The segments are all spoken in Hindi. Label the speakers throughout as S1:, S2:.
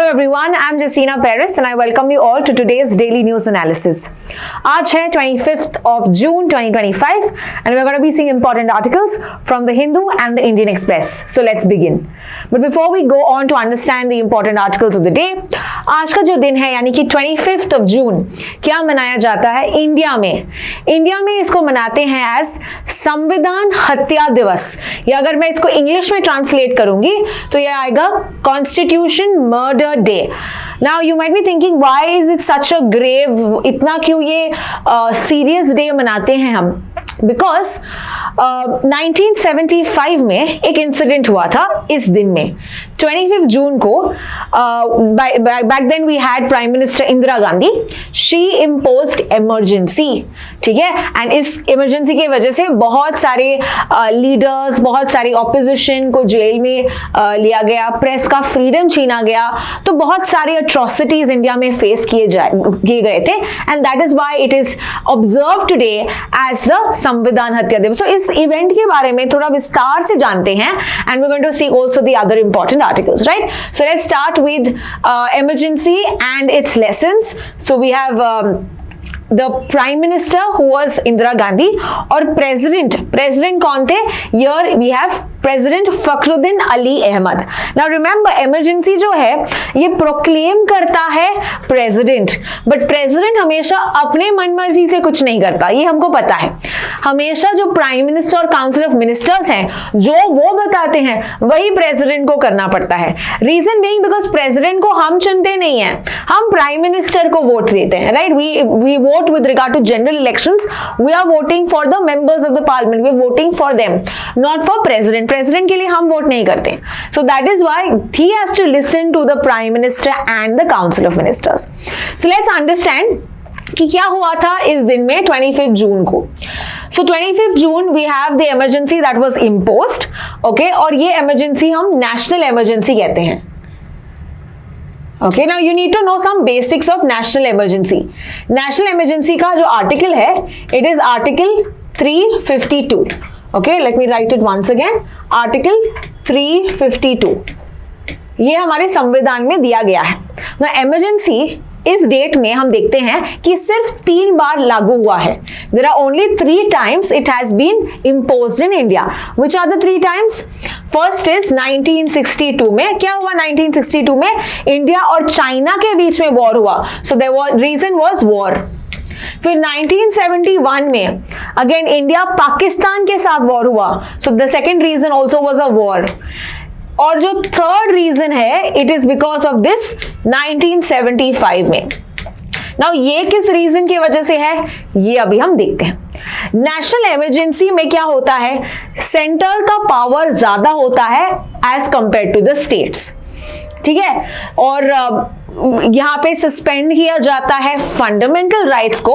S1: everyone, I'm Jessina Paris and I welcome you all to today's daily news analysis. आज है 25th of June 2025 and we're going to be seeing important articles from the Hindu and the Indian Express. So let's begin. But before we go on to understand the important articles of the day, आज का जो दिन है यानी कि 25th of June क्या मनाया जाता है इंडिया में? इंडिया में इसको मनाते हैं एज संविधान हत्या दिवस, या अगर मैं इसको इंग्लिश में ट्रांसलेट करूंगी तो यह आएगा constitution murder day. Now you might be thinking why is it such a grave, इतना क्यों ये सीरियस डे मनाते हैं हम? बिकॉज 1975 में एक इंसिडेंट हुआ था इस दिन में. 25 जून को back then we had prime minister Indira Gandhi. She imposed emergency, ठीक है, एंड इस इमरजेंसी की वजह से बहुत सारे लीडर्स, बहुत सारी ऑपोजिशन को जेल में लिया गया, प्रेस का फ्रीडम छीना गया, तो बहुत सारे अट्रॉसिटीज इंडिया में फेस किए गए थे. And that is why it is observe today as the Samvidhan Hatya दिवस. सो इस इवेंट के बारे में थोड़ा विस्तार से जानते हैं and we are going to see also the other important articles, right? So let's start with emergency and its lessons. So we have the prime minister who was Indira Gandhi और president कौन थे? Here we have president Fakhruddin Ali Ahmed. Now remember, emergency जो है ये प्रोक्लेम करता है प्रेसिडेंट, बट प्रेसिडेंट हमेशा अपने मनमर्जी से कुछ नहीं करता, ये हमको पता है. हमेशा जो प्राइम मिनिस्टर और काउंसिल ऑफ मिनिस्टर्स हैं जो वो बताते हैं वही प्रेसिडेंट को करना पड़ता है. रीजन बीइंग बिकॉज प्रेसिडेंट को हम चुनते नहीं है, हम प्राइम मिनिस्टर को वोट देते हैं, right? We vote with regard to general elections. We are voting for the members of the parliament, we are voting for them, not for president. President के लिए हम वोट नहीं करते. So that is why he has to listen to the prime minister and the council of ministers. So let's understand कि क्या हुआ था इस दिन में 25 जून को. So 25 June we have the emergency that was imposed, okay, और ये इमरजेंसी हम नेशनल इमरजेंसी कहते हैं. Okay, now you need to know some basics of national emergency. National emergency का जो आर्टिकल है, it is article 352. Okay, let me write it once again. Article 352. ये हमारे संविधान में दिया गया है. Now emergency इस डेट में हम देखते हैं कि सिर्फ 3 बार लागू हुआ है. There are only 3 times it has been imposed in India. Which are the 3 times? First is 1962 में. क्या हुआ 1962 में? इंडिया और चाइना के बीच में वॉर हुआ. So the reason was war. फिर 1971 में अगेन इंडिया पाकिस्तान के साथ वॉर हुआ. So the second reason also was a war. और जो थर्ड रीजन है, it is because of this 1975 में. नाउ ये किस रीजन की वजह से है ये अभी हम देखते हैं. नेशनल इमरजेंसी में क्या होता है, सेंटर का पावर ज्यादा होता है as compare to the states, ठीक है, और यहां पे सस्पेंड किया जाता है फंडामेंटल राइट्स को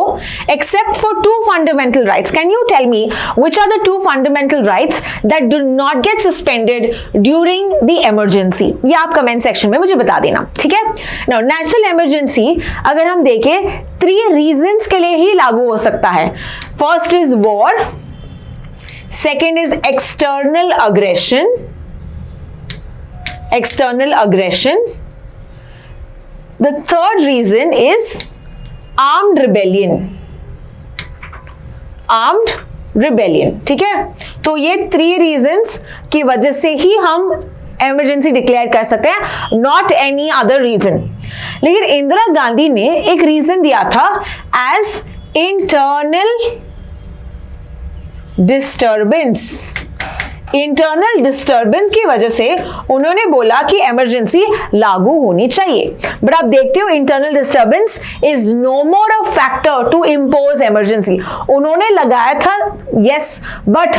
S1: except for 2 fundamental rights. Can you tell me which are the 2 fundamental rights that do not get suspended during the emergency? ये आप कमेंट सेक्शन में मुझे बता देना, ठीक है. नाउ नेशनल इमरजेंसी अगर हम देखें 3 रीजंस के लिए ही लागू हो सकता है. First is war, second is external aggression. The third reason is armed rebellion, ठीक है. तो ये 3 reasons की वजह से ही हम इमरजेंसी डिक्लेयर कर सकते हैं, नॉट एनी अदर रीजन. लेकिन इंदिरा गांधी ने एक रीजन दिया था एज इंटरनल डिस्टर्बेंस की वजह से उन्होंने बोला कि इमरजेंसी लागू होनी चाहिए. बट आप देखते हो internal disturbance is no more a factor to impose emergency. उन्होंने लगाया था यस, बट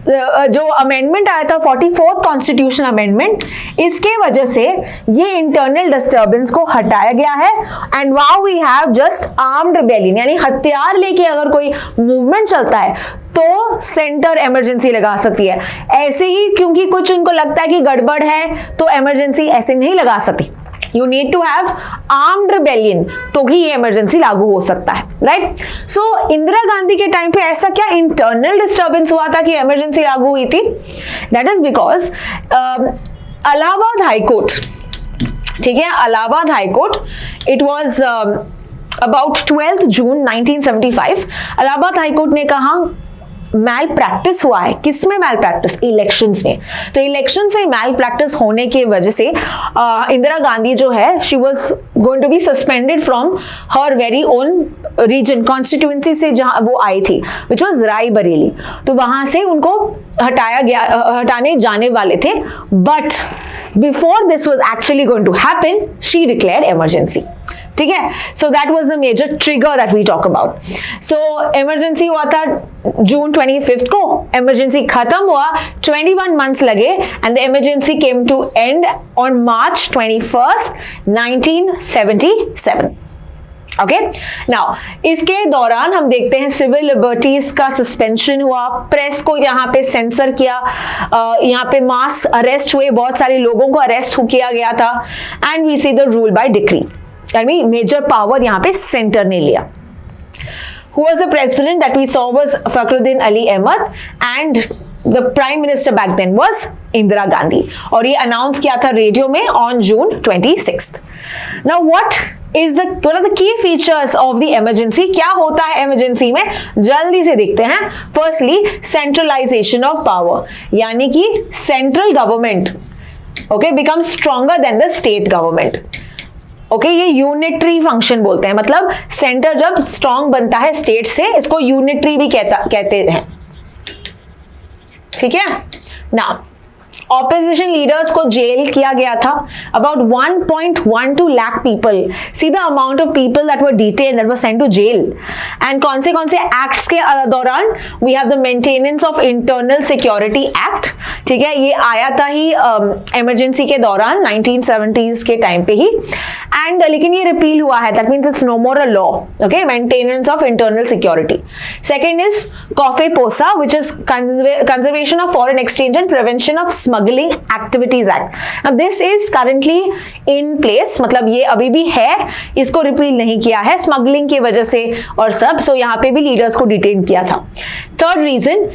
S1: जो अमेंडमेंट आया था 44th कॉन्स्टिट्यूशन अमेंडमेंट, इसके वजह से ये इंटरनल डिस्टर्बेंस को हटाया गया है. And now we have just armed rebellion, यानी हथियार लेके अगर कोई मूवमेंट चलता है तो सेंटर इमरजेंसी लगा सकती है. ऐसे ही क्योंकि कुछ उनको लगता है कि गड़बड़ है तो इमरजेंसी ऐसे नहीं लगा सकती. You need to have armed rebellion तो ही ये इमरजेंसी लागू हो सकता है, राइट. सो इंदिरा गांधी के टाइम पे ऐसा क्या इंटरनल डिस्टर्बेंस हुआ था कि इमरजेंसी लागू हुई थी? That is because Allahabad high court ठीक है, Allahabad high court, it was about 12th June 1975, Allahabad high court ने कहा मैल प्रैक्टिस हुआ है। किसमें मैल प्रैक्टिस? इलेक्शंस में। तो इलेक्शन से मैल प्रैक्टिस होने की वजह से इंदिरा गांधी जो है she was going to be suspended from her very own reason, constituency से जहां वो आई थी, विच वाज रायबरेली। तो वहां से उनको हटाने जाने वाले थे, but before this was actually going to happen she declared emergency. ठीक है, so that was the major trigger that we talk about. So emergency हुआ था जून 25 को, इमरजेंसी खत्म हुआ, 21 मंथ्स लगे and the emergency came to end on March 21, 1977। Okay, now इसके दौरान हम देखते हैं सिविल लिबर्टीज का सस्पेंशन हुआ, प्रेस को यहाँ पे सेंसर किया, यहाँ पे मास अरेस्ट हुए, बहुत सारे लोगों को अरेस्ट किया गया था, and we see the rule by decree, major power यहाँ पे सेंटर ने लिया। Who was the president that we saw was Fakhruddin Ali Ahmad, and the prime minister back then was Indira Gandhi, और ये अनाउंस किया था रेडियो में on June 26th. Now what is one of the key features of the emergency? क्या होता है इमरजेंसी में, जल्दी से देखते हैं। Firstly, centralization of power, यानी कि central government becomes stronger than the state government. ये यूनिटरी फंक्शन बोलते हैं, मतलब सेंटर जब स्ट्रांग बनता है स्टेट से, इसको यूनिटरी भी कहते हैं। ठीक है ना, ऑपोजिशन लीडर्स को जेल किया गया था, about 1.12 lakh people, see the amount of people that were detained, that were sent to jail. And कौन से एक्ट्स के दौरान? We have the maintenance of internal security act. ठीक है, ये आया था ही इमरजेंसी के दौरान 1970s के टाइम पे ही, एंड लेकिन ये रिपील हुआ है, that means it's no more a law. Okay, maintenance of internal security. Second is COFEPOSA, which is Conservation of Foreign Exchange and Prevention of Smuggling Activities Act. Now this is currently in place, मतलब ये अभी भी है, इसको रिपील नहीं किया है स्मगलिंग की वजह से और सब, सो यहाँ पे भी लीडर्स को डिटेन किया था। Third reason,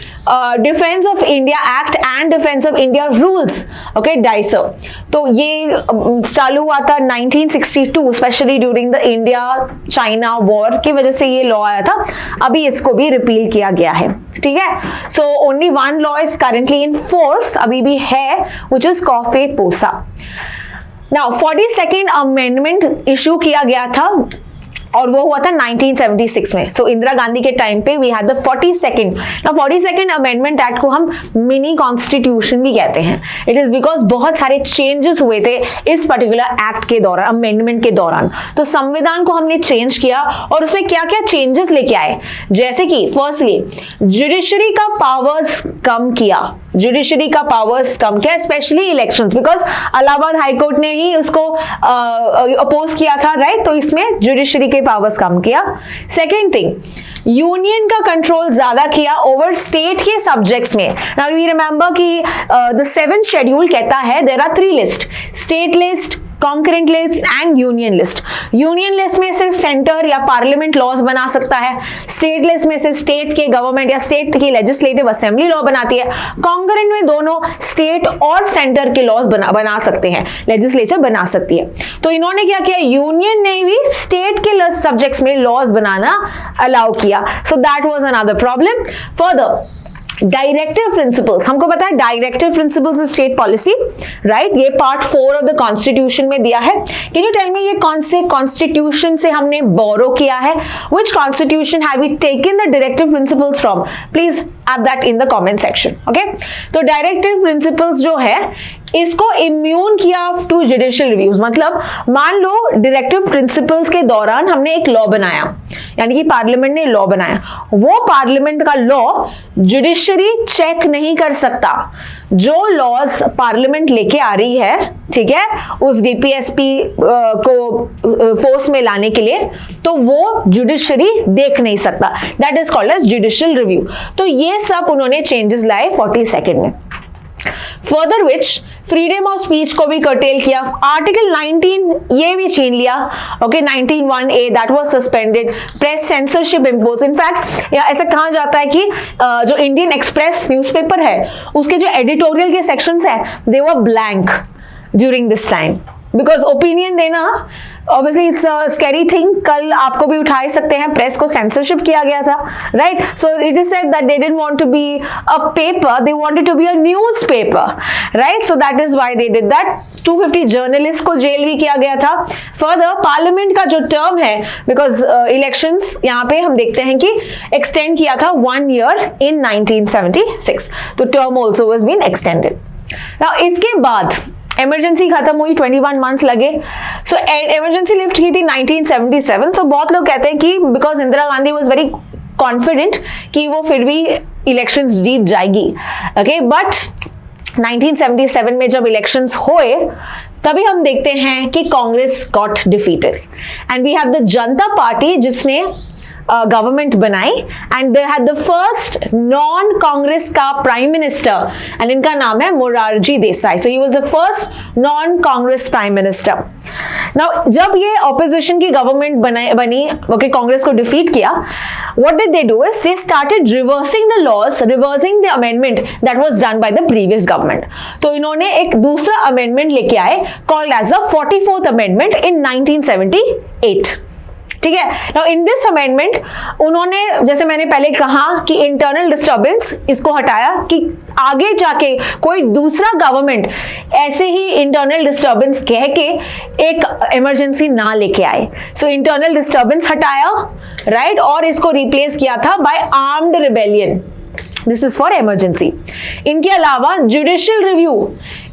S1: defence of India act and defence of India rules, okay, डाइसर। तो ये चालू हुआ था 1962, specially during the India China war की वजह से ये लॉ आया था, अभी इसको भी रिपील किया गया है। ठीक है, so only one law is currently in force, अभी भी है, which is COFEPOSA. Now 42nd amendment issue किया गया था और वो हुआ था 1976 में। सो इंदिरा गांधी के टाइम पे we had the 42nd amendment act को हम मिनी कॉन्स्टिट्यूशन भी कहते हैं। इट इज बिकॉज बहुत सारे चेंजेस हुए थे इस पर्टिकुलर एक्ट के दौरान, अमेंडमेंट के दौरान। तो संविधान को हमने चेंज किया और उसमें क्या क्या चेंजेस लेके आए, जैसे कि फर्स्टली जुडिशरी का पावर्स कम किया, specially elections, because Allahabad high court ने ही उसको अपोज किया था, राइट? तो इसमें जुडिशरी के पावर्स कम किया। सेकेंड थिंग, यूनियन का कंट्रोल ज्यादा किया ओवर स्टेट के सब्जेक्ट्स में। नाउ वी रिमेंबर कि द 7th शेड्यूल कहता है there are 3 list, state list, concurrent list and union list. Union list में सिर्फ सेंटर या पार्लियामेंट लॉज बना सकता है, स्टेट लिस्ट में सिर्फ स्टेट के गवर्नमेंट या स्टेट की लेजिस्लेटिव असेंबली लॉ बनाती है, कॉन्करेंट में दोनों स्टेट और सेंटर के लॉज बना सकते हैं, लेजिस्लेचर बना सकती है। तो इन्होंने क्या किया, यूनियन ने भी स्टेट के सब्जेक्ट्स में लॉज बनाना अलाउ किया। सो that was another problem. Further, directive principles, हमको पता है directive principles is state policy, right? ये पार्ट 4 ऑफ द कॉन्स्टिट्यूशन में दिया है। कैन यू टेल मी ये कौन से कॉन्स्टिट्यूशन से हमने बोरो किया है? Which constitution have we taken the directive principles from? Please add that in the comment section. Okay, तो डायरेक्टिव प्रिंसिपल्स जो है इसको इम्यून किया टू जुडिशियल रिव्यूज। मतलब मान लो डायरेक्टिव प्रिंसिपल्स के दौरान हमने एक लॉ बनाया, यानी कि पार्लियामेंट ने लॉ बनाया, वो पार्लियामेंट का लॉ जुडिशरी चेक नहीं कर सकता। जो लॉज पार्लियामेंट लेके आ रही है, ठीक है, उस डीपीएसपी को फोर्स में लाने के लिए, तो वो जुडिशरी देख नहीं सकता। That is called as judicial review. तो ये सब उन्होंने चेंजेस लाए 42nd में। Further which freedom of speech को भी कर्टेल किया। आर्टिकल 19 ये भी छीन लिया। Okay, 19(1)(a that was suspended. Press censorship impose. In fact ऐसा कहा जाता है कि जो इंडियन एक्सप्रेस न्यूज़पेपर है उसके जो एडिटोरियल के सेक्शंस है they were blank during this time. Because opinion देना obviously it's a scary thing. कल आपको भी उठा ही सकते हैं, प्रेस को सेंसरशिप किया गया था, right. So it is said that they didn't want to be a paper, they wanted to be a newspaper, right. So that is why they did that. 250 journalist को जेल भी किया गया था. फर्दर पार्लियामेंट का जो टर्म है, बिकॉज इलेक्शंस यहाँ पे हम देखते हैं कि एक्सटेंड किया था 1 ईयर इन 1976, तो term also was been extended. Now इसके बाद इमरजेंसी खत्म हुई, 21 मंथ्स लगे. सो इमरजेंसी लिफ्ट की थी 1977. तो बहुत लोग कहते हैं कि because Indira Gandhi was very confident कि वो फिर भी इलेक्शंस जीत जाएगी. ओके, बट 1977 में जब इलेक्शंस हुए तभी हम देखते हैं कि Congress got defeated and we have the Janata Party जिसने गवर्नमेंट बनाई and they had the first non Congress का प्राइम मिनिस्टर एंड इनका नाम है Morarji Desai. So he was the first non Congress prime minister. Now जब ये ऑपोजिशन की गवर्नमेंट बनी, ओके, कांग्रेस को डिफीट किया, what did they do is they started reversing the laws, reversing the amendment that was done by the previous government. तो इन्होंने एक दूसरा अमेंडमेंट लेके आए called as the 44th amendment in 1978. ठीक है. नाउ इन दिस अमेंडमेंट उन्होंने, जैसे मैंने पहले कहा कि इंटरनल डिस्टर्बेंस इसको हटाया कि आगे जाके कोई दूसरा गवर्नमेंट ऐसे ही इंटरनल डिस्टर्बेंस कह के एक इमरजेंसी ना लेके आए. सो इंटरनल डिस्टर्बेंस हटाया, राइट, और इसको रिप्लेस किया था by armed rebellion. This is for emergency. इनके अलावा जुडिशियल रिव्यू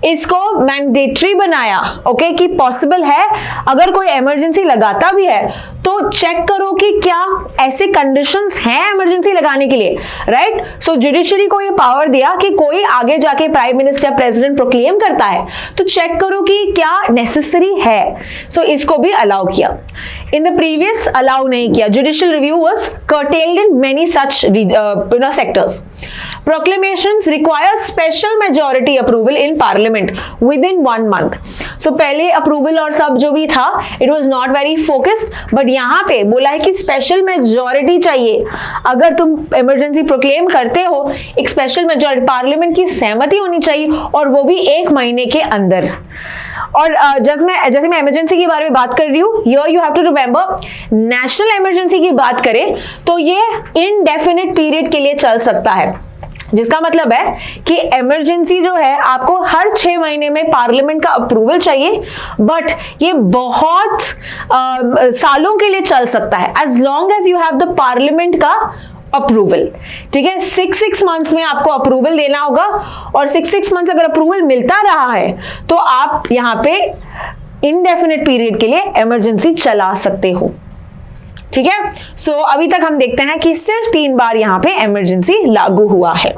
S1: इसको मैंडेटरी बनाया, ओके, कि पॉसिबल है अगर कोई इमरजेंसी लगाता भी है तो चेक करो कि क्या ऐसे कंडीशंस हैं इमरजेंसी लगाने के लिए, राइट. सो जुडिशरी को ये पावर दिया कि कोई आगे जाके प्राइम मिनिस्टर प्रेसिडेंट प्रोक्लेम करता है तो चेक करो कि क्या नेसेसरी है. सो इसको भी अलाउ किया. इन द प्रीवियस अलाउ नहीं किया. Judicial review was curtailed in many such sectors. Proclamations require special majority approval in parliament within 1 month. So पहले अप्रूवल और सब जो भी था it was not very focused, but यहाँ पे बोला है कि स्पेशल मेजॉरिटी चाहिए. अगर तुम इमरजेंसी प्रोक्लेम करते हो, एक स्पेशल मेजॉरिटी, पार्लियामेंट की सहमति होनी चाहिए और वो भी 1 महीने के अंदर. और जैसे मैं इमरजेंसी के बारे में बात कर रही हूँ, here you have to remember, national emergency की बात करें तो ये इनडेफिनिट पीरियड के लिए चल सकता है, जिसका मतलब है कि इमरजेंसी जो है आपको हर 6 महीने में पार्लियामेंट का अप्रूवल चाहिए, बट ये बहुत सालों के लिए चल सकता है as long as you have the parliament का अप्रूवल. ठीक है, 6 मंथ्स में आपको अप्रूवल देना होगा और 6 मंथ्स अगर अप्रूवल मिलता रहा है तो आप यहाँ पे इनडेफिनिट पीरियड के लिए इमरजेंसी चला सकते हो. ठीक है. सो अभी तक हम देखते हैं कि सिर्फ 3 बार यहाँ पे इमरजेंसी लागू हुआ है.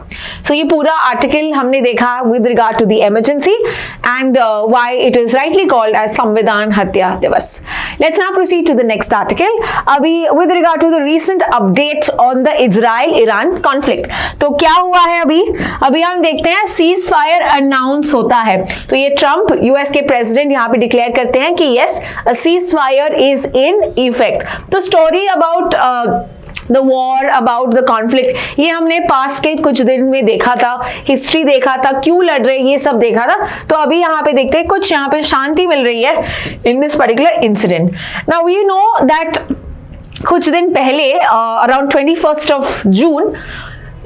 S1: सो ये पूरा आर्टिकल हमने देखा with regard to the emergency and why it is rightly called as Samvidhan Hatya Diwas. Let's now proceed to the next article. अभी with regard to the recent update on the Israel Iran conflict. तो क्या हुआ है अभी हम देखते हैं सीज फायर अनाउंस होता है. तो ये ट्रंप यूएस के प्रेसिडेंट यहाँ पे डिक्लेयर करते हैं कि yes, a ceasefire is in effect. तो story about the war, about the conflict, ये हमने पास के कुछ दिन में देखा था, हिस्ट्री देखा था, क्यों लड़ रहे ये सब देखा था. तो अभी यहाँ पे देखते हैं कुछ यहाँ पे शांति मिल रही है in this particular incident. Now we know that कुछ दिन पहले around 21st of June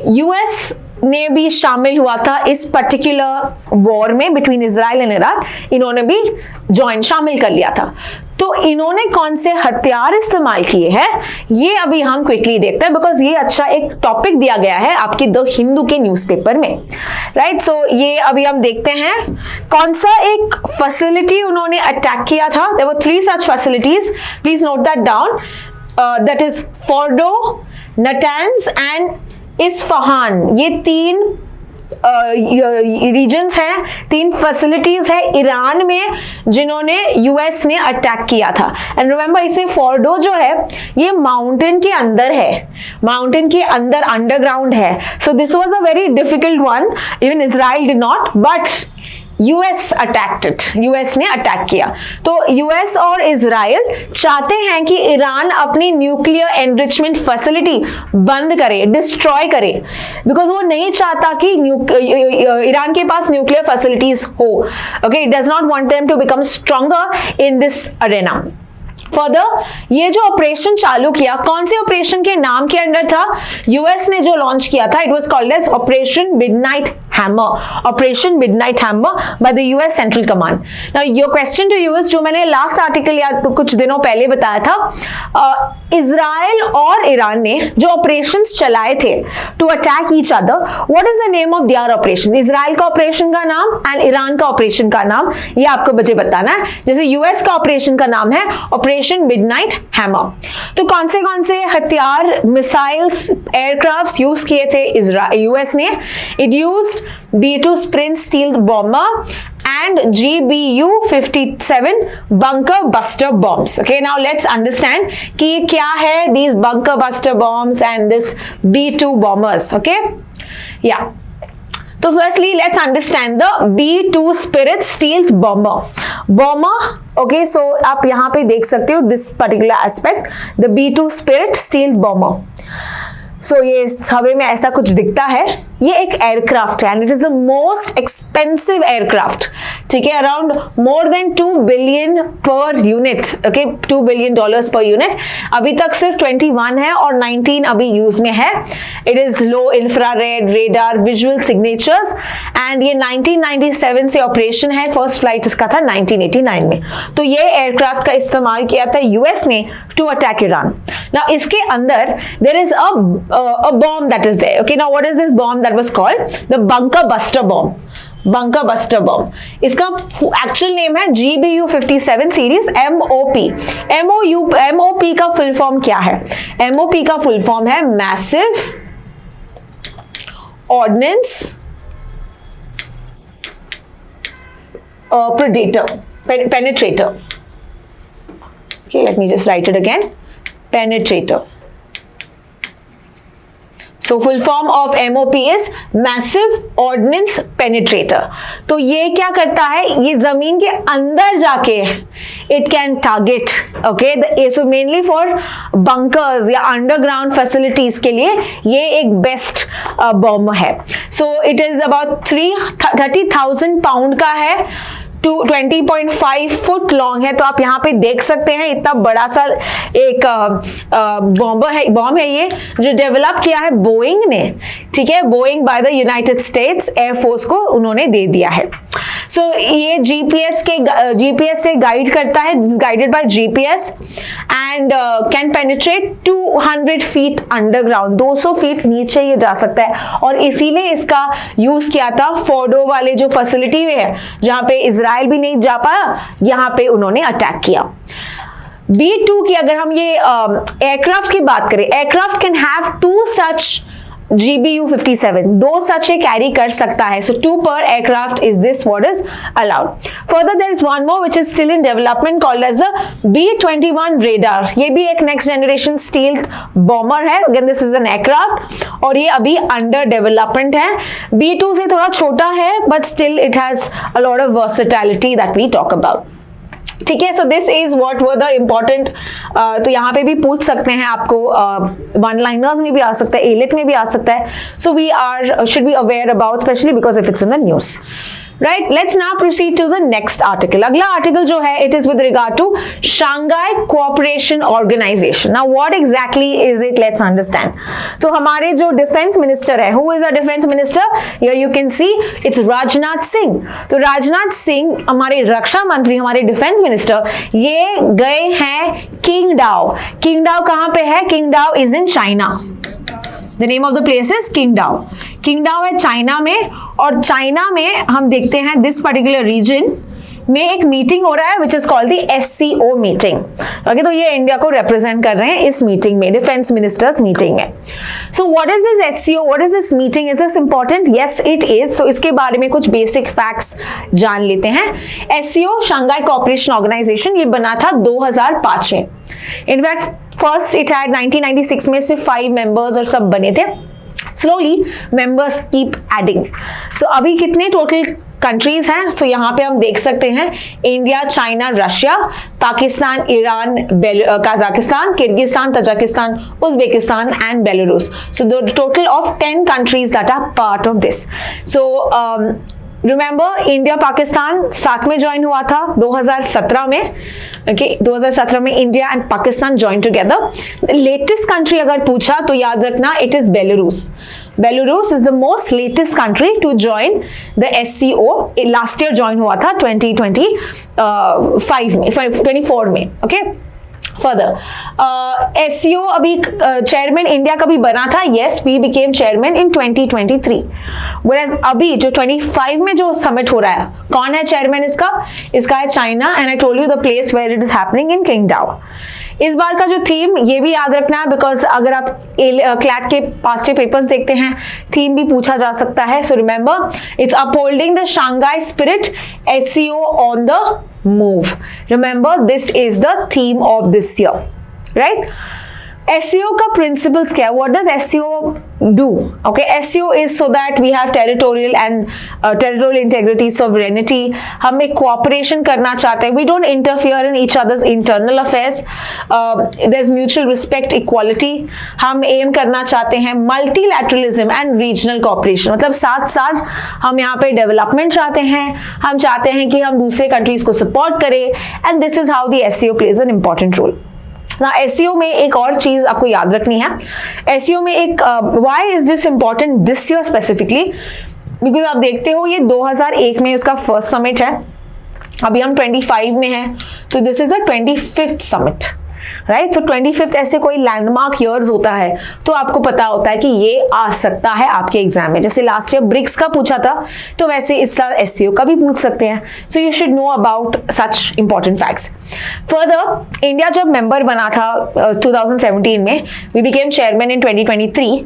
S1: US ने भी शामिल हुआ था इस पर्टिकुलर वॉर में बिटवीन इजराइल एंड ईरान. इन्होंने भी शामिल कर लिया था. तो इन्होंने कौन से हथियार इस्तेमाल किए हैं ये अभी हम क्विकली देखते हैं, बिकॉज ये अच्छा एक टॉपिक दिया गया है आपकी द हिंदू के न्यूज़पेपर में, राइट. सो ये अभी हम देखते हैं कौन सा एक फैसिलिटी उन्होंने अटैक किया था. There were 3 such facilities, please note that down. That is Fordow, Natanz and Isfahan. ये 3 रीजन्स हैं, 3 फैसिलिटीज है ईरान में जिन्होंने यूएस ने अटैक किया था. एंड रिमेंबर इसमें फोर्डो जो है ये माउंटेन के अंदर है, माउंटेन के अंदर अंडरग्राउंड है. So this was a very difficult one, even Israel did not, but US attacked it, US ने अटैक किया। तो यूएस और इजराइल चाहते हैं कि ईरान अपनी न्यूक्लियर एनरिचमेंट फैसिलिटी बंद करे, डिस्ट्रॉय करे, बिकॉज वो नहीं चाहता कि ईरान के पास न्यूक्लियर फैसिलिटीज हो। Okay, it does not want them to become stronger in this arena. Further, ये जो ऑपरेशन चालू किया, कौन से ऑपरेशन के नाम के अंडर था? यूएस ने जो लॉन्च किया था, it was called as operation midnight hammer, operation midnight hammer by the US central command. Now your question to you is, जो मैंने लास्ट आर्टिकल या तो कुछ दिनों पहले बताया था, इजराइल और ईरान ने जो ऑपरेशंस चलाए थे to attack each other, what is the name of their operation? Israel का ऑपरेशन का नाम एंड ईरान का ऑपरेशन का नाम, ये आपको मुझे बताना है। जैसे यूएस का ऑपरेशन का नाम है ऑपरेशन मिडनाइट हैमर। तो कौन से हथियार, मिसाइल्स, एयरक्राफ्ट यूज किए थे यूएस ने? It used B-2 Sprint steel bomber and GBU-57 bunker buster bombs. Okay, now let's understand कि क्या है these bunker buster bombs and this B-2 bombers. Okay, yeah. तो firstly let's understand the B-2 Spirit stealth bomber. Bomber, okay, so आप यहाँ पे देख सकते हो this particular aspect, the B-2 Spirit stealth bomber. सो ये हवा में ऐसा कुछ दिखता है, ये एक एयरक्राफ्ट है and it is the most expensive aircraft, ठीक है, around more than 2 billion per unit, okay, $2 billion per unit. अभी तक सिर्फ 21 है और 19 अभी यूज में है। It is low infrared, radar, visual signatures and ये 1997 से ऑपरेशन है, फर्स्ट फ्लाइट इसका था 1989 में। तो ये एयरक्राफ्ट का इस्तेमाल किया था यूएस ने टू अटैक ईरान। नाउ इसके अंदर there is a bomb that is there. Okay, now what is this bomb that was called? The bunker buster bomb. Bunker buster bomb. इसका actual name है GBU-57 series MOP. MOP का full form क्या है? MOP का full form है Massive Ordnance Predator, Penetrator. Okay, let me just write it again. Penetrator. So full form of MOP is Massive Ordnance Penetrator. तो ये क्या करता है? ये जमीन के अंदर जाके it can target, okay, so mainly for bunkers या underground facilities के लिए ये एक बेस्ट बॉम्ब है। So it is about 30,000 pound का है, 20.5 फुट लॉन्ग है। तो आप यहाँ पे देख सकते हैं इतना बड़ा सा एक बॉम्ब है ये, जो डेवलप किया है बोइंग ने, ठीक है, Boeing by the United states air force को उन्होंने दे दिया है। सो ये जीपीएस से गाइड करता है, guided by GPS and can penetrate 200 feet underground, 200 feet नीचे ये जा सकता है। और इसीलिए इसका यूज किया था फोर्डो वाले जो फैसिलिटी में है, जहां पे इजराइल भी नहीं जा पाया, यहां पे उन्होंने अटैक किया। B-2 की अगर हम ये एयरक्राफ्ट की बात करें, aircraft can have 2 such GBU-57, 2 सच ये कैरी कर सकता है। So 2 per aircraft is this what is allowed. Further there is one more which is still in development called as the B-21 radar. ये भी एक next generation stealth bomber है। Again this is an aircraft और ये अभी under development है। B-2 से थोड़ा छोटा है but still it has a lot of versatility that we talk about. ठीक है, so this is what were the important. तो यहाँ पे भी पूछ सकते हैं आपको, वन लाइनर्स में भी आ सकता है, एलिट में भी आ सकता है। So we are should be aware about, specially because if it's in the news, right. Let's now proceed to the next article. अगला आर्टिकल जो है, it is with regard to Shanghai cooperation organisation. Now what exactly is it, let's understand. तो हमारे जो डिफेंस मिनिस्टर है, who is a defence minister, here you can see it's Rajnath Singh. तो राजनाथ सिंह हमारे रक्षा मंत्री, हमारे डिफेंस मिनिस्टर, ये गए हैं किंगडाओ। किंगडाओ कहां पे है? Qingdao is in China. The name of the place is Qingdao. Qingdao है चाइना में, और चाइना में हम देखते हैं दिस पर्टिकुलर रीजन में एक मीटिंग हो रहा है which is called the SCO meeting. Okay, तो ये इंडिया को रिप्रेजेंट कर रहे हैं इस मीटिंग में, डिफेंस मिनिस्टर्स मीटिंग है। So what is this SCO, what is this meeting, is this important? Yes it is. So इसके बारे में कुछ बेसिक फैक्ट्स जान लेते हैं। SCO शांघाई कोऑपरेशन ऑर्गेनाइजेशन, ये बना था 2005 में। इनफैक्ट फर्स्ट इट हैड 1996 में सिर्फ 5 मेंबर्स और सब बने थे। Slowly members keep adding. So अभी कितने टोटल कंट्रीज हैं? सो यहाँ पे हम देख सकते हैं India, China, Russia, Pakistan, Iran, Kazakhstan, Kyrgyzstan, Tajikistan, Uzbekistan and Belarus. So the total of 10 countries that are part of this. So remember India Pakistan साथ में ज्वाइन हुआ था 2017 में. ओके 2017 में India and Pakistan join together. Latest country अगर पूछा तो याद रखना it is Belarus. Belarus is the most latest country to join the SCO. Last year join हुआ था 2024 में. ओके फर्दर SCO अभी चेयरमैन इंडिया का भी बना था. Yes we became chairman in 2023. Whereas अभी जो 25 में जो समिट हो रहा है, कौन है चेयरमैन इसका? इसका है China. And I told you the place where it is happening in Qingdao. इस बार का जो थीम ये भी याद रखना है, बिकॉज अगर आप क्लैट के पास्ट पेपर्स देखते हैं थीम भी पूछा जा सकता है. So remember it's upholding the Shanghai spirit, SCO on the move. Remember this is the theme of this year, right? SCO का principles क्या है? What does SCO do? Okay, SCO is so that we have territorial and territorial integrity, sovereignty. हम एक cooperation करना चाहते हैं. We don't interfere in each other's internal affairs. There's mutual respect, equality. हम aim करना चाहते हैं multilateralism and regional cooperation. मतलब साथ साथ हम यहाँ पे development चाहते हैं. हम चाहते हैं कि हम दूसरे countries को support करें. And this is how the SCO plays an important role. ना SCO में एक और चीज आपको याद रखनी है. SCO में एक why is this important this year specifically? Because आप देखते हो ये 2001 में इसका फर्स्ट समिट है, अभी हम 25 में हैं, तो this is the 25th summit, right? तो 25th ऐसे कोई लैंडमार्क ईयर्स होता है तो आपको पता होता है कि ये आ सकता है आपके एग्जाम में. जैसे लास्ट ईयर ब्रिक्स का पूछा था तो वैसे इस साल SCO का भी पूछ सकते हैं. So you should know about such important facts. Further India जब मेंबर बना था 2017 में, we became chairman in 2023.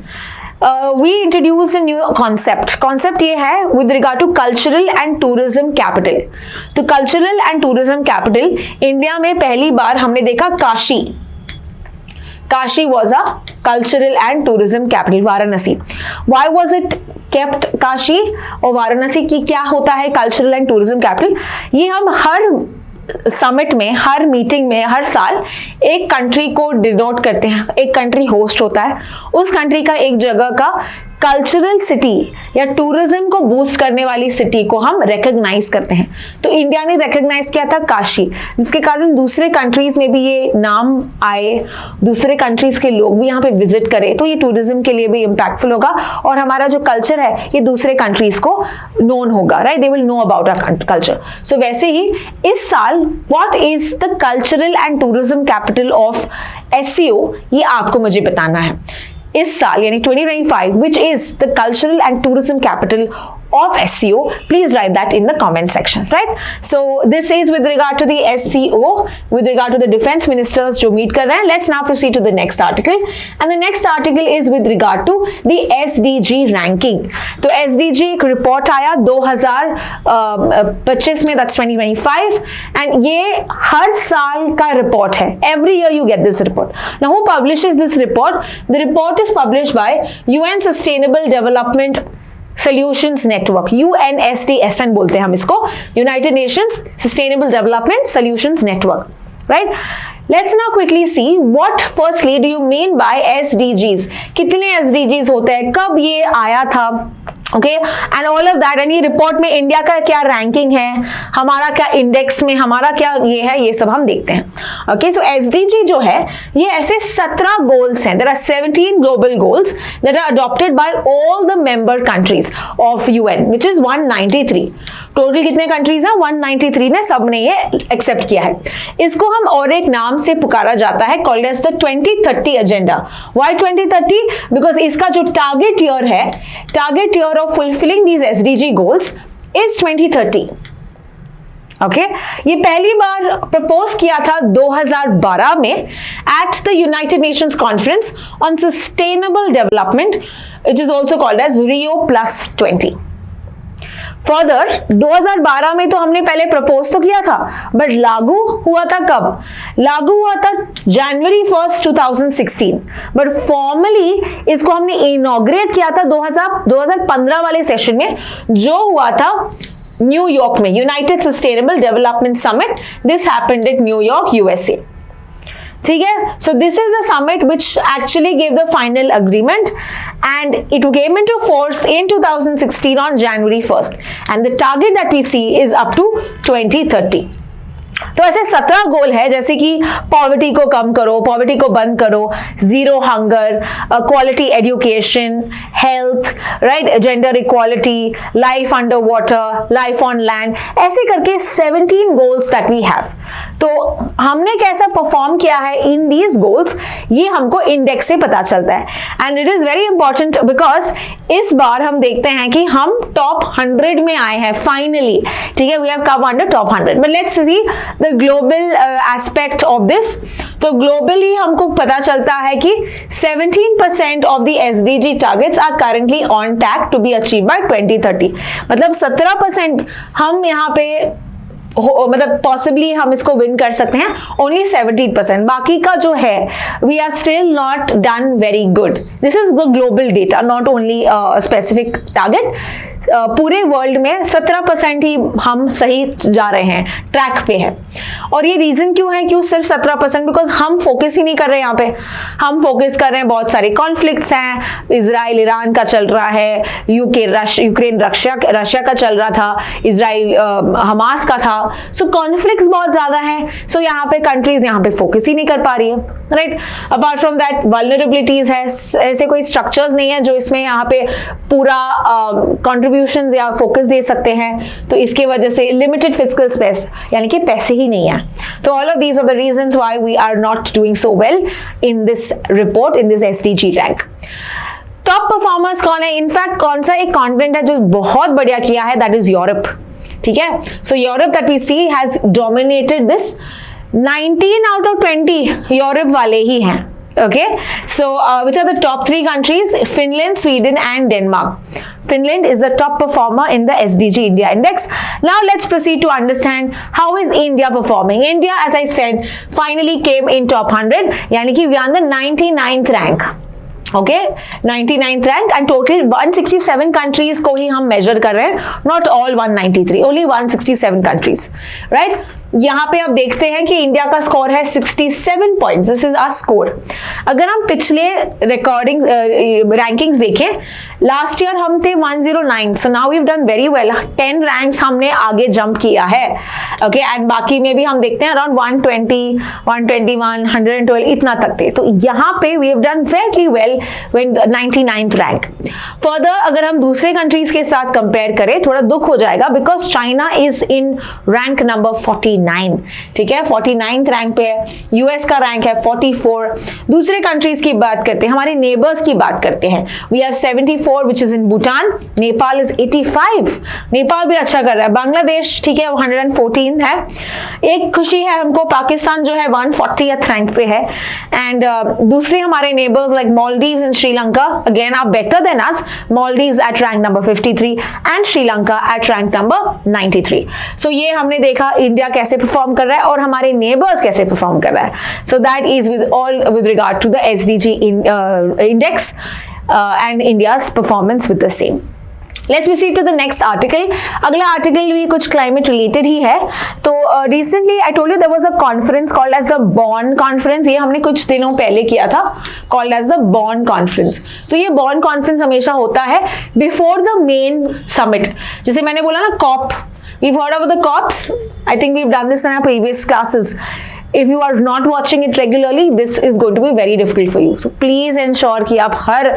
S1: We introduced a new concept ये है with regard to cultural and tourism capital. तो cultural and tourism capital India में पहली बार हमने देखा Kashi was a cultural and tourism capital. Varanasi, why was it kept Kashi और वाराणसी? की क्या होता है cultural and tourism capital? ये हम हर समिट में, हर मीटिंग में, हर साल एक कंट्री को डिनोट करते हैं. एक कंट्री होस्ट होता है, उस कंट्री का एक जगह का कल्चरल सिटी या टूरिज्म को बूस्ट करने वाली सिटी को हम रिकॉग्नाइज करते हैं. तो इंडिया ने रिकॉग्नाइज किया था काशी, जिसके कारण दूसरे कंट्रीज में भी ये नाम आए, दूसरे कंट्रीज के लोग भी यहाँ पे विजिट करें, तो ये टूरिज्म के लिए भी इम्पैक्टफुल होगा और हमारा जो कल्चर है ये दूसरे कंट्रीज को नोन होगा, right? They will know about our culture. So वैसे ही इस साल what is the cultural and tourism capital of SCO, ये आपको मुझे बताना है. इस साल यानी 2025 which is the cultural and tourism capital of SCO, please write that in the comment section, right? So this is with regard to the SCO, with regard to the defense ministers जो meet कर रहे हैं. Let's now proceed to the next article, and the next article is with regard to the SDG ranking. तो SDG एक report आया 2025 में, that's 2025, and ये हर साल का report है. Every year you get this report. Now who publishes this report? The report is published by UN Sustainable Development Solutions Network, UNSDSN बोलते हैं हम इसको, United Nations Sustainable Development Solutions Network, right? Let's now quickly see what firstly do you mean by SDGs. कितने SDGs होते हैं, कब ये आया था, okay, and all of that. And ये रिपोर्ट में इंडिया का क्या रैंकिंग है, हमारा क्या इंडेक्स में, हमारा क्या ये है, ये सब हम देखते हैं. ओके, सो SDG जो है ये ऐसे 17 गोल्स हैं. There are 17 global goals that are adopted by all the member countries of UN, which is 193. Total कितने कंट्रीज हैं? 193 ने, सब ने ये एक्सेप्ट किया है. इसको हम और एक नाम से पुकारा जाता है, called as the 2030 agenda. Why 2030? Because इसका जो टारगेट ईयर है, target year of fulfilling these SDG goals is 2030. Okay, ये पहली बार प्रपोज किया था 2012 में at the United Nations conference on sustainable development, it is also called as Rio+20. Further 2012 में तो हमने पहले प्रपोज तो किया था, बट लागू हुआ था कब? लागू हुआ था जनवरी 1st 2016, बट फॉर्मली इसको हमने इनॉग्रेट किया था 2015 वाले सेशन में, जो हुआ था न्यूयॉर्क में, United sustainable development summit. This happened at New York, USA. ठीक है, so this is the summit which actually gave the final agreement and it came into force in 2016 on January 1st and the target that we see is up to 2030. तो ऐसे 17 गोल है, जैसे कि पॉवर्टी को कम करो, पॉवर्टी को बंद करो, zero hunger, quality education, health, right, gender equality, life under water, life on land, ऐसे करके 17 गोल्स दैट वी हैव. तो हमने कैसा परफॉर्म किया है इन दीज गोल्स, ये हमको इंडेक्स से पता चलता है. And it is very important because इस बार हम देखते हैं कि हम टॉप 100 में आए हैं फाइनली. ठीक है, we have come under top 100. But let's see the global aspect of this. तो ग्लोबली हमको पता चलता है कि 17% of the SDG targets are currently on track to be achieve by 2030. मतलब 17% हम यहाँ पे मतलब पॉसिबली हम इसको विन कर सकते हैं. ओनली 17%, बाकी का जो है we are still not done very good. This is the global data, not only specific target. पूरे वर्ल्ड में 17% ही हम सही जा रहे हैं, ट्रैक पे है. और ये रीजन क्यों है, क्यों सिर्फ 17%? बिकॉज हम फोकस ही नहीं कर रहे यहाँ पे. हम फोकस कर रहे हैं, बहुत सारे कॉन्फ्लिक्ट्स हैं, इजराइल ईरान का चल रहा है, यूक्रेन रशिया का चल रहा था, इजराइल हमास का था. सो कॉन्फ्लिक्ट्स बहुत ज्यादा हैं. सो यहाँ पे कंट्रीज यहाँ पे फोकस ही नहीं कर पा रही है, right. Apart from that vulnerabilities है, ऐसे कोई स्ट्रक्चर्स नहीं है जो इसमें यहाँ पे पूरा कंट्रीब्यूशंस या फोकस दे सकते हैं. तो इसके वजह से लिमिटेड फिस्कल स्पेस, यानी कि पैसे ही नहीं है. तो all of these are the reasons why we are not doing so well in this report, in this SDG rank. Top performers कौन है? इनफैक्ट कौन सा एक कॉन्टिनेंट है जो बहुत बढ़िया किया है, दैट इज यूरोप. ठीक है, so Europe that we see has dominated this. 19 out of 20 Europe वाले ही हैं. Okay, so which are the top 3 countries? Finland, Sweden and Denmark. Finland is the top performer in the SDG India Index. Now let's proceed to understand how is India performing. India, as I said, finally came in top 100, यानी कि we are on the 99th rank. Okay, 99th rank and total 167 countries को ही हम measure कर रहे हैं, not all 193, only 167 countries, right? यहाँ पे आप देखते हैं कि इंडिया का स्कोर है 67 points. This is our score. अगर हम पिछले रिकॉर्डिंग रैंकिंग्स देखें, लास्ट ईयर हम थे 109, so now we have done very well. 10 ranks हमने आगे जंप किया है. ओके, एंड बाकी में भी हम देखते हैं अराउंड 120, 121, 112 इतना तक थे. तो यहाँ पे we have done very well with 99th rank. Further अगर हम दूसरे कंट्रीज के साथ कंपेयर करें, थोड़ा दुख हो जाएगा because China is in rank number 49. ठीक है, 49th रैंक पे है. यूएस का रैंक है 44. दूसरे कंट्रीज की बात करते हैं, हमारे नेबर्स की बात करते हैं. We have 74 which is in Bhutan. Nepal is 85. Nepal भी अच्छा कर रहा है. बांग्लादेश ठीक है 114 है. एक खुशी है हमको, पाकिस्तान जो है 140th रैंक पे है. एंड दूसरे हमारे neighbours like Maldives and Sri Lanka again are better than us. Maldives at rank number 53 and Sri Lanka at rank number 93. So ये हमने देखा इंडिया कैसे परफॉर्म कर रहा है और हमारे नेबर्स कैसे परफॉर्म कर रहा है. So that is with all with regard to the SDG index and India's performance with the same. Let's proceed to the next article. अगला आर्टिकल भी कुछ क्लाइमेट रिलेटेड ही है. तो recently I told you there was a conference called as the Bonn conference. ये हमने कुछ दिनों पहले किया था, called as the Bonn conference. तो ये बॉन कॉन्फ्रेंस हमेशा होता है बिफोर द मेन समिट. जैसे मैंने बोला ना corp, we've heard about the COPs. I think we've done this in our previous classes. If you are not watching it regularly, this is going to be very difficult for you. So please ensure कि आप हर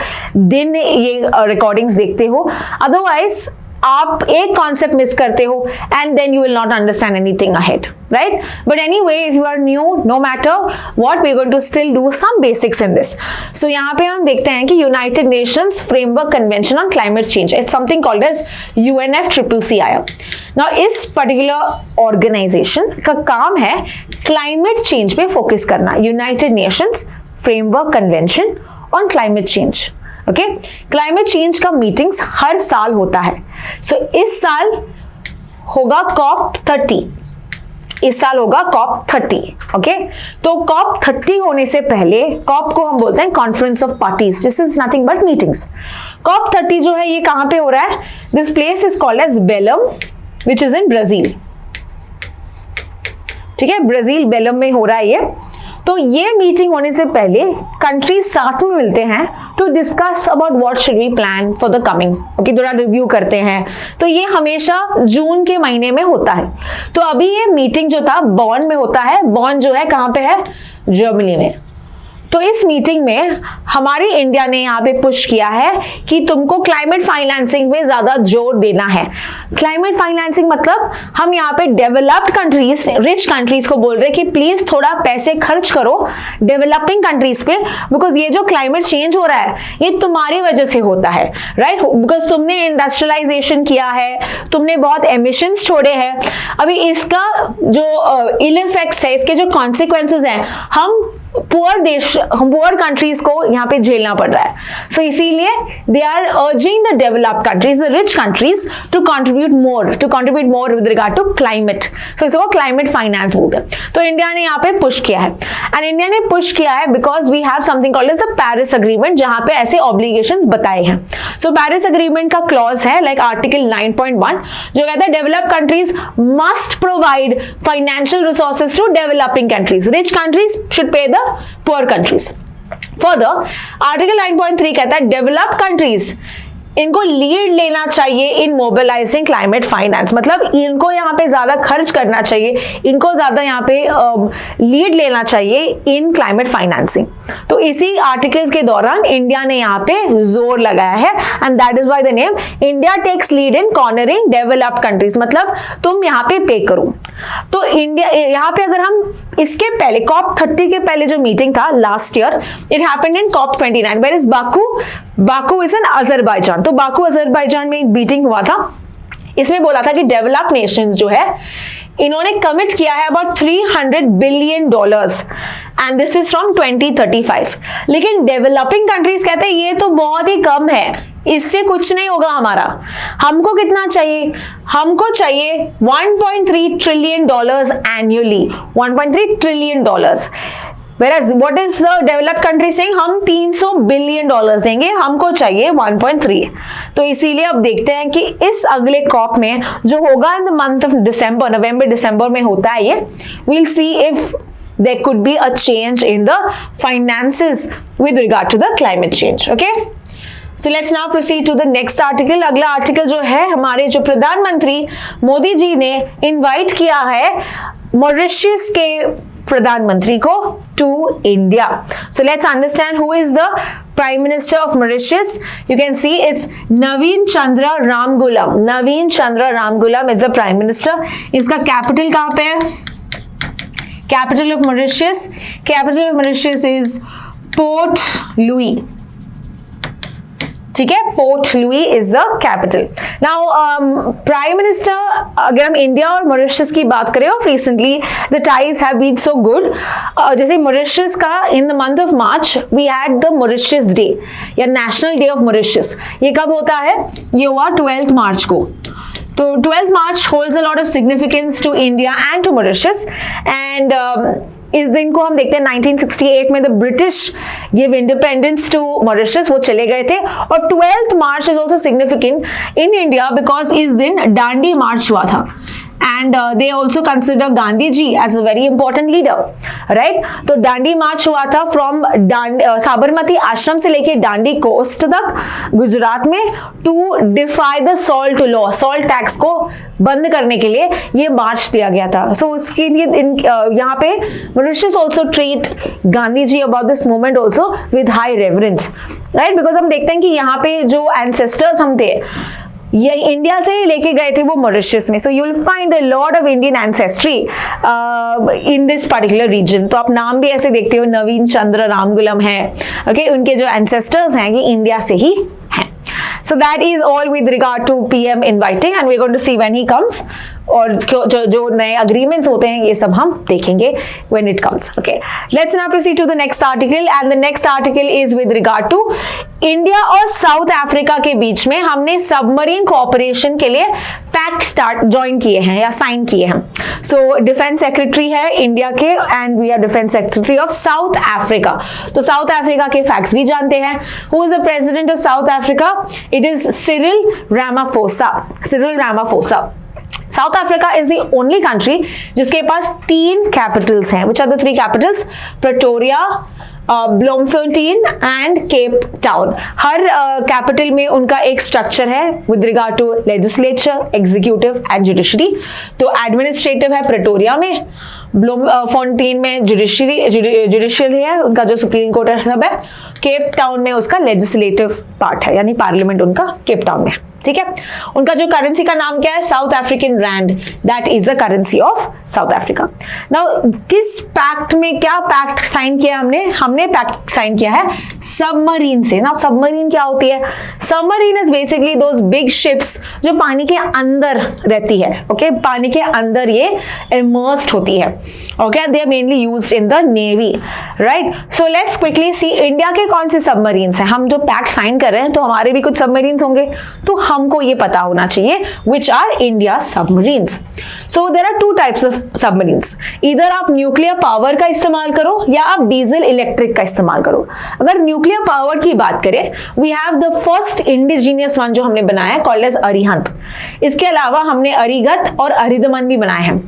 S1: दिन ये recordings देखते हो. Otherwise, आप एक कॉन्सेप्ट मिस करते हो and then you will not understand anything ahead, right? But anyway, if you are new, no matter what, we are going to still do some basics in this. So यहाँ पे हम देखते हैं कि United Nations framework convention on climate change, it's something called as UNFCCC. Now इस पर्टिकुलर ऑर्गेनाइजेशन का काम है क्लाइमेट चेंज पे फोकस करना. United Nations framework convention on climate change. Okay. Climate change का मीटिंग्स हर साल होता है। सो इस साल होगा COP30, इस साल होगा COP30, ओके। तो COP30 होने से पहले, COP को हम बोलते हैं conference of parties, this is nothing but meetings. COP30 जो है ये कहां पे हो रहा है? This place is called as Belem which is in Brazil, ठीक है, ब्राजील बेलम में हो रहा है ये। तो ये मीटिंग होने से पहले कंट्रीज साथ में मिलते हैं to discuss about what should we plan for the coming, okay, थोड़ा रिव्यू करते हैं। तो ये हमेशा जून के महीने में होता है। तो अभी ये मीटिंग जो था बॉन में होता है। बॉन जो है कहां पे है? जर्मनी में। तो इस मीटिंग में हमारी इंडिया ने यहाँ पे पुश किया है कि तुमको क्लाइमेट फाइनेंसिंग में ज्यादा जोर देना है। क्लाइमेट फाइनेंसिंग मतलब हम यहाँ पे डेवलप्ड कंट्रीज, रिच कंट्रीज को बोल रहे हैं कि प्लीज थोड़ा पैसे खर्च करो डेवलपिंग कंट्रीज पे, बिकॉज ये जो क्लाइमेट चेंज हो रहा है ये तुम्हारी वजह से होता है, राइट? बिकॉज तुमने इंडस्ट्रियलाइजेशन किया है, तुमने बहुत एमिशंस छोड़े हैं। अभी इसका जो इल इफेक्ट्स है, इसके जो कॉन्सिक्वेंसेज हैं, हम पुअर कंट्रीज को यहाँ पे झेलना पड़ रहा है। सो इसीलिए they are urging the developed countries, the rich countries to contribute more with regard to climate. So इसको क्लाइमेट फाइनेंस बोलते हैं। तो इंडिया ने यहाँ पे पुश किया है, एंड इंडिया ने पुश किया है because we have something called as the Paris agreement, जहां पे ऐसे ऑब्लिगेशंस बताए हैं। सो पेरिस अग्रीमेंट का क्लॉज है लाइक आर्टिकल 9.1 जो कहता है developed countries must provide financial resources to developing countries, rich countries should pay the poor countries. Further article 9.3 कहता है डेवलप्ड कंट्रीज इनको लीड लेना चाहिए इन मोबिलाइजिंग क्लाइमेट फाइनेंस, मतलब इनको यहाँ पे ज्यादा खर्च करना चाहिए, इनको ज्यादा यहाँ पे लीड लेना चाहिए इन क्लाइमेट फाइनेंसिंग। तो इसी आर्टिकल्स के दौरान इंडिया ने यहाँ पे जोर लगाया है, and that is why the name India takes lead in cornering developed countries, मतलब तुम यहाँ पे पे करो। तो इंडिया यहाँ पे, अगर हम इसके पहले COP30 के पहले जो मीटिंग था last year, it happened in COP29 where is Baku is in Azerbaijan. तो बाकू अजरबैजान में एक मीटिंग हुआ था, इसमें बोला था कि डेवलप्ड नेशंस जो है इन्होंने कमिट किया है about $300 billion and this is from 2035। लेकिन डेवलपिंग कंट्रीज कहते हैं ये तो बहुत ही कम है, इससे कुछ नहीं होगा हमारा। हमको कितना चाहिए? हमको चाहिए $1.3 trillion annually, $1.3 trillion. Whereas what is the developed country saying? हम $300 बिलियन देंगे, हमको चाहिए 1.3। तो इसीलिए अब देखते हैं कि इस अगले COP में जो होगा in the month of December, नवंबर दिसंबर में होता है ये, we'll see if there could be a change in the finances with regard to the climate change. Okay? So let's now proceed to the next article. अगला आर्टिकल जो है, हमारे जो प्रधानमंत्री मोदी जी ने इनवाइट किया है मॉरिशस के प्रधानमंत्री को to India. So let's understand who is the Prime Minister of Mauritius. You can see it's Naveen Chandra Ramgoolam. Naveen Chandra Ramgoolam is the Prime Minister. इसका कैपिटल कहाँ पे है? Capital of Mauritius. Capital of Mauritius is Port Louis. ठीक है, Port Louis is the capital. Now prime minister, अगर हम इंडिया और मॉरिशस की बात करें, of recently the ties have been so good. जैसे मॉरिशस का in the month of March we had the Mauritius day या नेशनल डे ऑफ मॉरिशस। ये कब होता है? ये हुआ 12 मार्च को। तो 12 March holds a lot of significance to India and to Mauritius, and इस दिन को हम देखते हैं 1968 में the British give independence to Mauritius, वो चले गए थे। और 12th March is also significant in India because इस दिन दांडी मार्च हुआ था, and they also consider Gandhi ji as a very important leader, right? तो दांडी मार्च हुआ था फ्रॉम साबरमती आश्रम से लेके दांडी कोस्ट तक गुजरात में, to defy the salt law, salt tax को बंद करने के लिए ये मार्च दिया गया था। सो उसके लिए यहाँ पे Mauritius also treat Gandhi ji about this movement also with high reverence, right? Because हम देखते हैं कि यहाँ पे जो एंसेस्टर्स हम थे ये इंडिया से लेके गए थे वो मॉरिशस में। So you will find a lot of Indian ancestry in this particular region. तो आप नाम भी ऐसे देखते हो, नवीन चंद्र रामगुलम है, ओके, उनके जो एंसेस्टर्स हैं ये इंडिया से ही हैं। So that is all with regard to PM inviting, and we're going to see when he comes और जो नए अग्रीमेंट्स होते हैं ये सब हम देखेंगे when it comes. Okay, let's now proceed to the next article and the next article is with regard to India और साउथ अफ्रीका के बीच में हमने सबमरीन कोऑपरेशन के लिए पैक्ट ज्वाइन किए हैं या साइन किए हैं. सो डिफेंस सेक्रेटरी है इंडिया के and we are defence secretary of South Africa. तो साउथ अफ्रीका के फैक्ट्स भी जानते हैं. Who is the president of South Africa? It is Cyril Ramaphosa. Cyril Ramaphosa. South Africa is the only country जिसके पास 3 कैपिटल्स हैं. Which are the 3 capitals? Pretoria, Bloemfontein and Cape Town. हर कैपिटल में उनका एक स्ट्रक्चर है with regard to legislature, executive and judiciary. तो एडमिनिस्ट्रेटिव है प्रेटोरिया में, ब्लोमफोंटेन में जुडिशियल है, उनका जो सुप्रीम कोर्ट है सब है. केप टाउन में उसका लेजिस्लेटिव पार्ट है यानी पार्लियामेंट उनका केप टाउन में. ठीक है. उनका जो करेंसी का नाम क्या है? South African rand. That is the currency of South Africa. Now किस पैक्ट में क्या पैक्ट साइन किया हमने पैक्ट साइन किया है सबमरीन से. ना सबमरीन क्या होती है? Submarine is basically those big ships जो पानी के अंदर रहती है. ओके, पानी के अंदर ये इमर्स्ड होती है. Okay, they are mainly used in the navy, right. So let's quickly see India के कौन से सबमरीन्स हैं. हम जो पैक्ट साइन कर रहे हैं तो हमारे भी कुछ सबमरीन्स होंगे, तो हमको ये पता होना चाहिए which are India submarines. So there are 2 types of submarines. इधर आप न्यूक्लियर पावर का इस्तेमाल करो या आप डीजल इलेक्ट्रिक का इस्तेमाल करो. अगर न्यूक्लियर पावर की बात करें, we have the first indigenous one जो हमने बनाया है called as अरिहंत. इसके अलावा हमने अरिगत और अरिदमन भी बनाए हैं.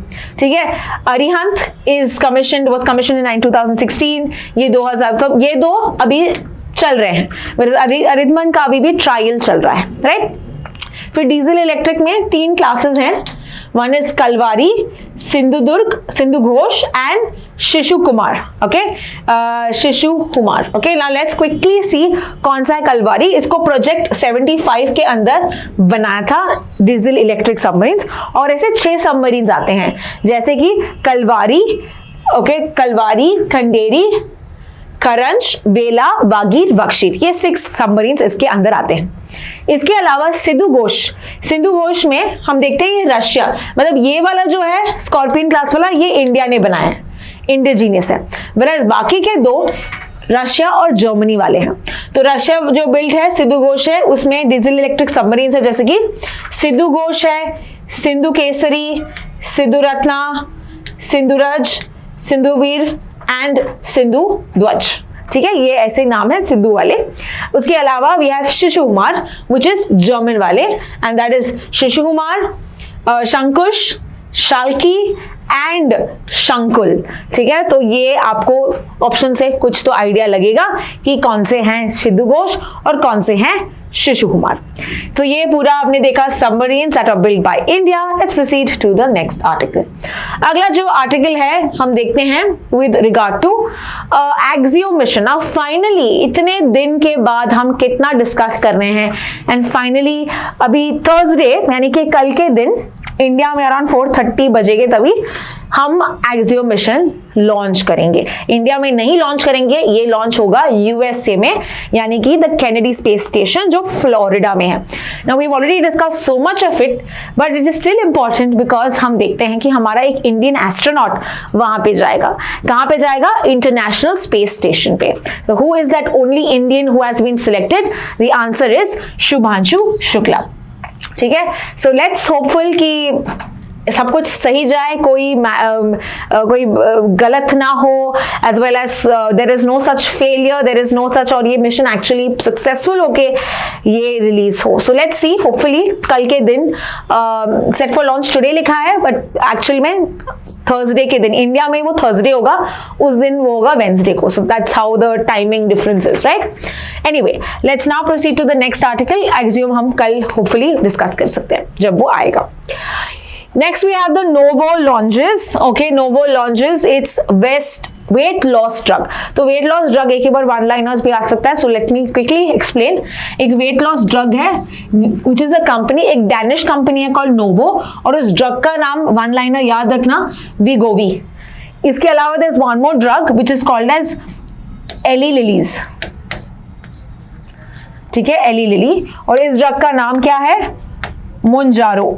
S1: ठीक है. Arihant was commissioned in 2016. ये 2000, तो ये 2 अभी चल रहे हैं. अरिदमन का अभी भी ट्रायल चल रहा है, राइट. फिर डीजल इलेक्ट्रिक में 3 क्लासेस हैं. One is Kalwari, Sindhu Ghosh and शिशु कुमार. ओके, शिशु Kumar. Okay, now let's quickly सी कौन सा है कलवारी. इसको प्रोजेक्ट 75 के अंदर बनाया था डीजल इलेक्ट्रिक सबमरीन्स. और ऐसे 6 सबमरीन्स आते हैं जैसे कि कलवारी, ओके, कलवारी, खंडेरी, करंज, बेला, वागीर, वक्षीर. ये 6 सबमरीन्स इसके अंदर आते हैं. इसके अलावा सिंधु घोष में हम देखते हैं ये रशिया, मतलब ये वाला जो है स्कॉर्पियन क्लास वाला, ये इंडिया ने बनाया है, इंडिजीनियस है. वरस बाकी के 2 रशिया और जर्मनी वाले हैं. तो रशिया जो बिल्ड है सिंधु घोष है, उसमें डीजल इलेक्ट्रिक सबमरीन्स है जैसे कि सिंधु घोष है, सिंधु केसरी, सिंधु रत्ना, सिंधुरज, सिंधुवीर एंड सिंधु ध्वज. ठीक है, ये ऐसे नाम है सिंधु वाले. उसके अलावा वी हैव शिशु कुमार विच इज जर्मन वाले एंड दैट इज शिशु कुमार, शंकुश, शाल्की एंड शंकुल. ठीक है, तो ये आपको ऑप्शन से कुछ तो आइडिया लगेगा कि कौन से हैं सिंधु घोष और कौन से हैं शिशु कुमार. तो ये पूरा आपने देखा submarines that are build by India. Let's proceed to the next article. अगला जो आर्टिकल है हम देखते हैं with regard to Axiom mission. अब फाइनली इतने दिन के बाद हम कितना डिस्कस कर रहे हैं एंड फाइनली अभी थर्सडे यानी कि कल के दिन इंडिया में अराउंड 4:30 बजेगे तभी हम एक्सियो मिशन लॉन्च करेंगे. इंडिया में नहीं लॉन्च करेंगे, ये लॉन्च होगा यूएसए में यानी कि द केनेडी स्पेस स्टेशन जो फ्लोरिडा में है. Now we have already discuss so much of it but it is still important because हम देखते हैं कि हमारा एक इंडियन एस्ट्रोनॉट वहां पे जाएगा. कहां पे जाएगा? इंटरनेशनल स्पेस स्टेशन पे. So who is that only Indian who has been selected? The answer is Shubhanshu Shukla. ठीक है, सो लेट्स होपफुल कि सब कुछ सही जाए, कोई गलत ना हो, as well as there is no such failure, there is no such, और ये मिशन एक्चुअली सक्सेसफुल होके ये रिलीज हो. सो लेट्स सी, होपफुली कल के दिन सेट फॉर लॉन्च टुडे लिखा है बट एक्चुअल में थर्सडे के दिन, इंडिया में वो थर्सडे होगा, उस दिन वो होगा वेंसडे को. So that's how the timing difference is, right. Anyway, let's now proceed to the next article. Axiom हम कल होपफुली डिस्कस कर सकते हैं जब वो आएगा. Next we have the Novo launches. Okay, Novo launches. It's weight loss drug. तो weight loss drug एक बार one liners भी आ सकता है. So let me quickly explain. एक weight loss drug है which is a company, एक Danish company है called Novo, और उस drug का नाम one liner याद रखना, Wegovy. इसके अलावा there is one more drug which is called as Eli Lilly's. ठीक है, Eli Lilly, और इस drug का नाम क्या है? Mounjaro.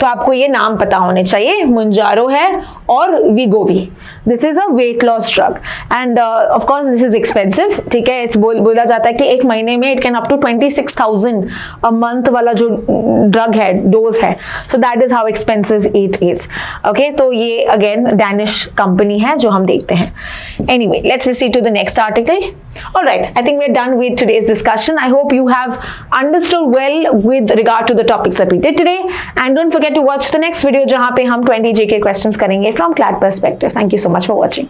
S1: तो आपको ये नाम पता होने चाहिए, मुंजारो है और Wegovy. This is a weight loss drug and of course this is expensive, ठीक है। बोला जाता है कि एक महीने में it can up to 26,000 a month वाला जो ड्रग है, डोज है, so that is how expensive it is. Okay, तो ये अगेन डैनिश कंपनी है जो हम देखते हैं। Anyway, let's proceed to the next article. Alright, I think we're done with today's discussion. I hope you have understood well with regard to the topics that we did today. And don't forget to watch the next video जहाँ पे हम 20 JK questions करेंगे from CLAT perspective. Thank you so much for watching.